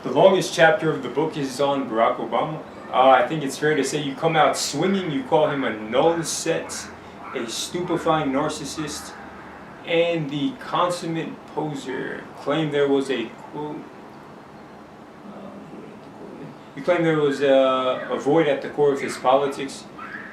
The longest chapter of the book is on Barack Obama. I think it's fair to say you come out swinging. You call him a null set, a stupefying narcissist, and the consummate poser. Claim there was a quote. You claim there was a void at the core of his politics,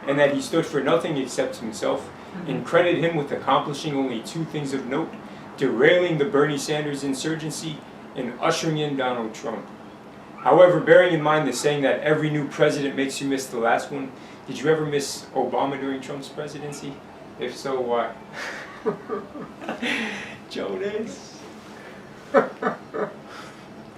and that he stood for nothing except himself, and credit him with accomplishing only two things of note: derailing the Bernie Sanders insurgency and ushering in Donald Trump. However, bearing in mind the saying that every new president makes you miss the last one, did you ever miss Obama during Trump's presidency? If so, why? Jonas. Did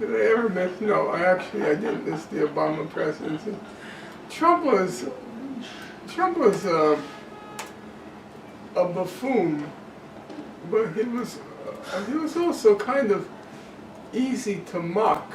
I ever miss? No, I didn't miss the Obama presidency. Trump was a buffoon, but he was also kind of easy to mock.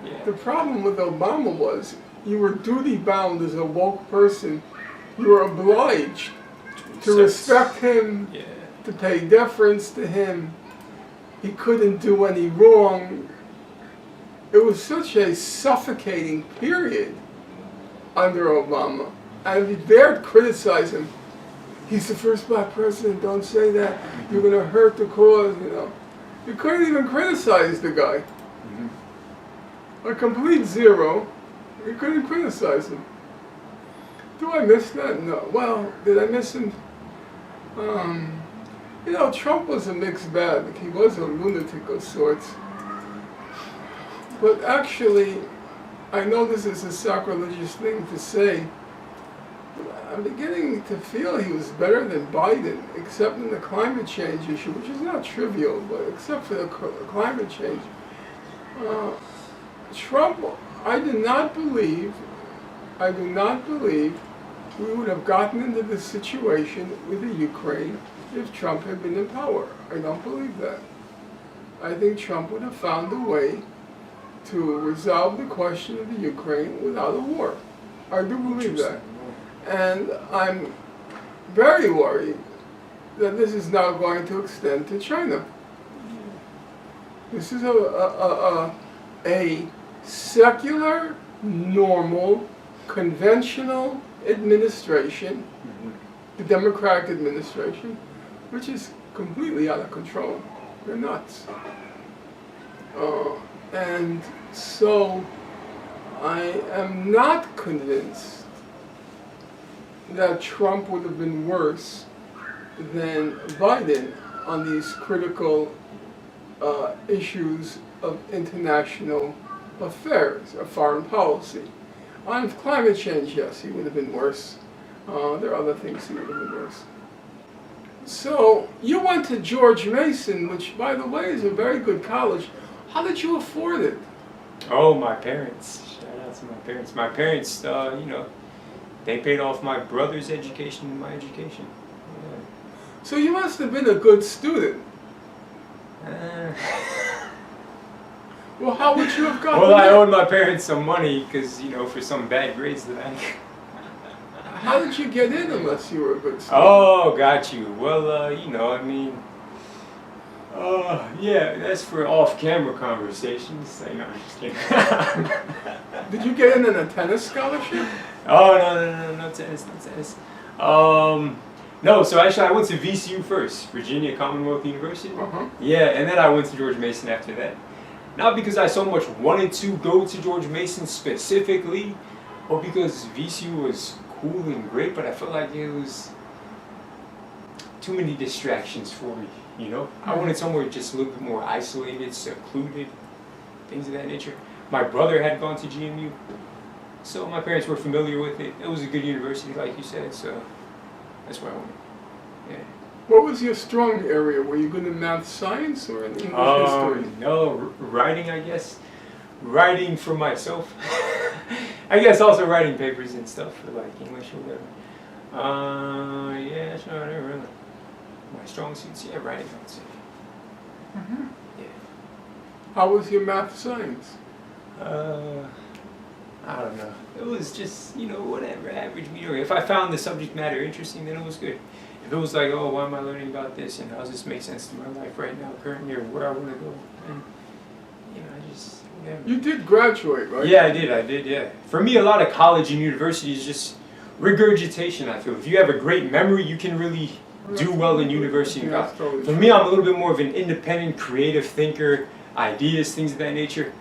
Yeah. The problem with Obama was you were duty bound as a woke person. You were obliged to respect him, Yeah. to pay deference to him. He couldn't do any wrong. It was such a suffocating period under Obama. And if you dared criticize him, he's the first black president, don't say that, you're going to hurt the cause, you know. You couldn't even criticize the guy. A complete zero. You couldn't criticize him. Do I miss that? No. Well, did I miss him? You know, Trump was a mixed bag. He was a lunatic of sorts. But actually, I know this is a sacrilegious thing to say, but I'm beginning to feel he was better than Biden, except in the climate change issue, which is not trivial, but except for the climate change. Trump, I do not believe we would have gotten into this situation with the Ukraine if Trump had been in power. I don't believe that. I think Trump would have found a way to resolve the question of the Ukraine without a war. I do believe that. And I'm very worried that this is now going to extend to China. This is a secular, normal, conventional administration, the Democratic administration, which is completely out of control. They're nuts. And so I am not convinced that Trump would have been worse than Biden on these critical issues of international affairs, of foreign policy. On climate change, yes, he would have been worse. There are other things he would have been worse. So you went to George Mason, which, by the way, is a very good college. How did you afford it? Oh, my parents. Shout out to my parents. My parents, you know, they paid off my brother's education and my education. Yeah. So you must have been a good student. Well, how would you have gotten Well, I that? owed my parents some money because, you know, for some bad grades that I... How did you get in unless you were a good student? Oh, got you. Well, you know, I mean... yeah, that's for off-camera conversations. You know, I'm just kidding. Did you get in on a tennis scholarship? Oh, no tennis, no tennis. No, so actually I went to VCU first, Virginia Commonwealth University. Yeah, and then I went to George Mason after that. Not because I so much wanted to go to George Mason specifically, or because VCU was cool and great, but I felt like it was too many distractions for me, you know? I wanted somewhere just a little bit more isolated, secluded, things of that nature. My brother had gone to GMU, so my parents were familiar with it. It was a good university, like you said, so that's where I went. Yeah. What was your strong area? Were you good in math, science, or in English history? No, writing, I guess. Writing for myself. I guess also writing papers and stuff for like English or whatever. Yeah, sure, really. My strong suits, yeah, writing, I would say. Yeah. How was your math, science? I don't know. It was just, you know, whatever, average, mediocre. If I found the subject matter interesting, then it was good. If it was like, oh, why am I learning about this, and how does this make sense to my life right now, currently, or where I want to go, and, you know, I just Yeah. You did graduate, right? Yeah, I did, yeah. For me, a lot of college and university is just regurgitation, I feel. If you have a great memory, you can really do well in university and college. Totally For me, I'm a little bit more of an independent, creative thinker, ideas, things of that nature.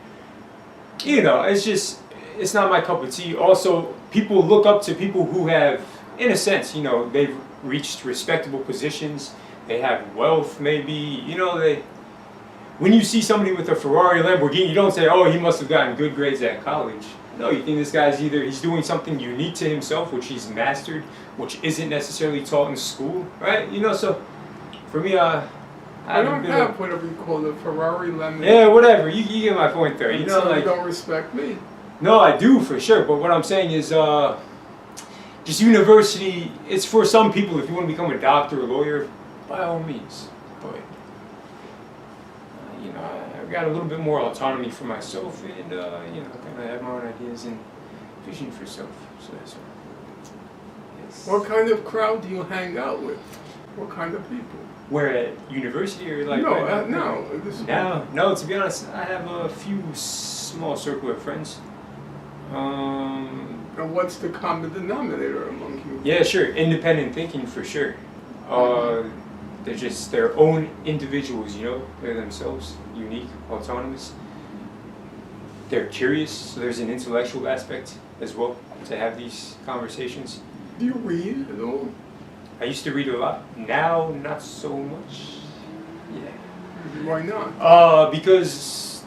You know, it's not my cup of tea. Also, people look up to people who have, in a sense, you know, they've reached respectable positions, they have wealth maybe, you know, when you see somebody with a Ferrari, Lamborghini, you don't say, oh, he must have gotten good grades at college. No, you think this guy's either, he's doing something unique to himself, which he's mastered, which isn't necessarily taught in school, right? You know, so, for me, I don't have whatever you call the Ferrari Lamborghini. Yeah, whatever, you get my point there, you know, so like. You don't respect me. No, I do, for sure, but what I'm saying is, just university, it's for some people. If you want to become a doctor or lawyer, by all means. But, you know, I've got a little bit more autonomy for myself and, you know, kind of have my own ideas and vision for self. So that's what. Yes. What kind of crowd do you hang out with? What kind of people? Where at university or like? No, No, to be honest, I have a few small circle of friends. And what's the common denominator among you? Yeah, sure. Independent thinking for sure. They're just their own individuals, you know. They're themselves, unique, autonomous. They're curious, so there's an intellectual aspect as well to have these conversations. Do you read at all? I used to read a lot. Now, not so much. Yeah. Why not? Because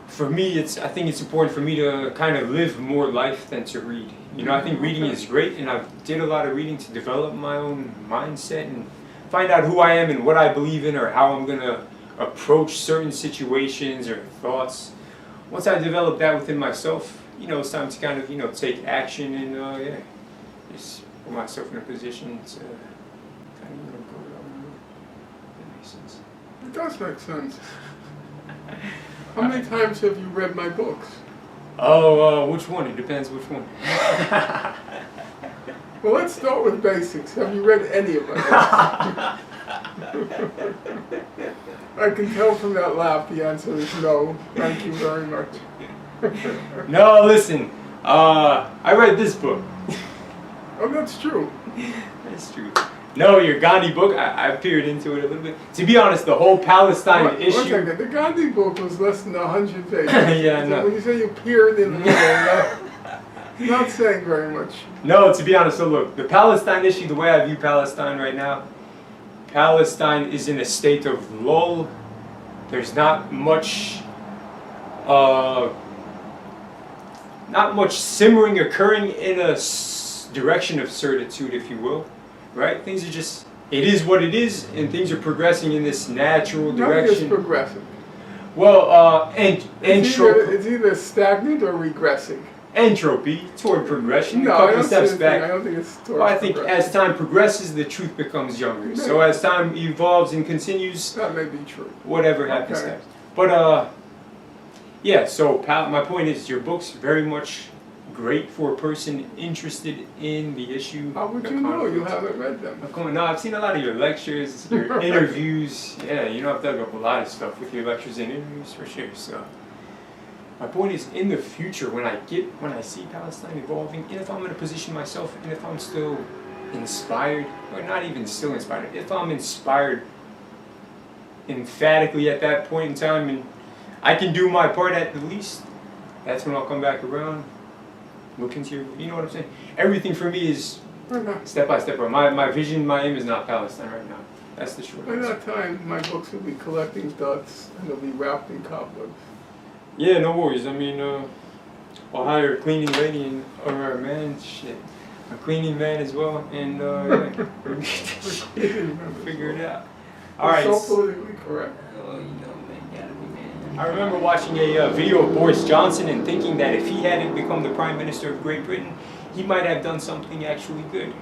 for me, I think it's important for me to kind of live more life than to read. You know, I think reading is great, and I did a lot of reading to develop my own mindset and find out who I am and what I believe in or how I'm going to approach certain situations or thoughts. Once I develop that within myself, you know, it's time to kind of, you know, take action and, just put myself in a position to kind of, you know, go down the road. That makes sense. It does make sense. How many times have you read my books? Oh, which one? It depends which one. Well, let's start with basics. Have you read any of my books? I can tell from that laugh the answer is no. Thank you very much. No, listen. I read this book. Oh, that's true. That's true. No, your Gandhi book, I peered into it a little bit. To be honest, the whole Palestine issue. 1 second. The Gandhi book was less than 100 pages. Yeah, so no. when you say you peered in there, not saying very much. No, to be honest, so look, the Palestine issue, the way I view Palestine right now, Palestine is in a state of lull. There's not much simmering occurring in a direction of certitude, if you will. Right? Things are just, it is what it is, and things are progressing in this natural direction. Nothing is progressing. Well, it's either stagnant or regressing. Entropy toward progression. No, a couple steps back. I don't think it's toward I think as time progresses, the truth becomes younger. Maybe. So as time evolves and continues, that may be true. Whatever happens Okay. next. But yeah. So my point is, your book's very much great for a person interested in the issue. How would you know? You haven't read them. No, I've seen a lot of your lectures, your interviews. Yeah, you know, I've dug up a lot of stuff with your lectures and interviews for sure. So my point is, in the future, when I see Palestine evolving, and if I'm in a position myself, and if I'm still inspired, or not even still inspired, if I'm inspired emphatically at that point in time, and I can do my part at the least, that's when I'll come back around. Look into your, you know what I'm saying? Everything for me is step by step. My vision, my aim is not Palestine right now. That's the short By answer. that time, my books will be collecting dust and they'll be wrapped in cobwebs. Yeah, no worries. I mean, I'll hire a cleaning lady or a man, a cleaning man as well, and yeah, figure it out. All right. So politically correct. Oh, you know, man, gotta be man. I remember watching a video of Boris Johnson and thinking that if he hadn't become the Prime Minister of Great Britain, he might have done something actually good.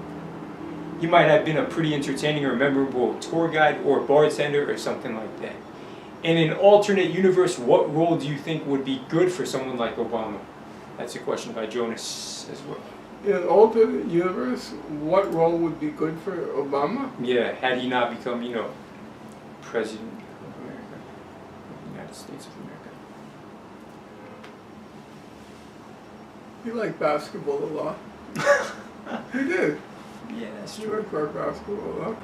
He might have been a pretty entertaining or memorable tour guide or bartender or something like that. In an alternate universe, what role do you think would be good for someone like Obama? That's a question by Jonas as well. In an alternate universe, what role would be good for Obama? Yeah, had he not become, President of America, of the United States of America. He liked basketball a lot. He did. Yeah, that's He true. liked basketball a lot.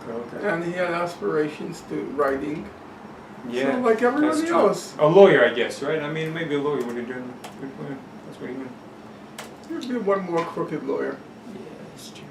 Okay. And he had aspirations to writing. Yeah. So like everybody that's true. else. A lawyer, I guess, right? I mean, maybe a lawyer would have done good. That's what he meant. There'd be one more crooked lawyer. Yeah, that's true.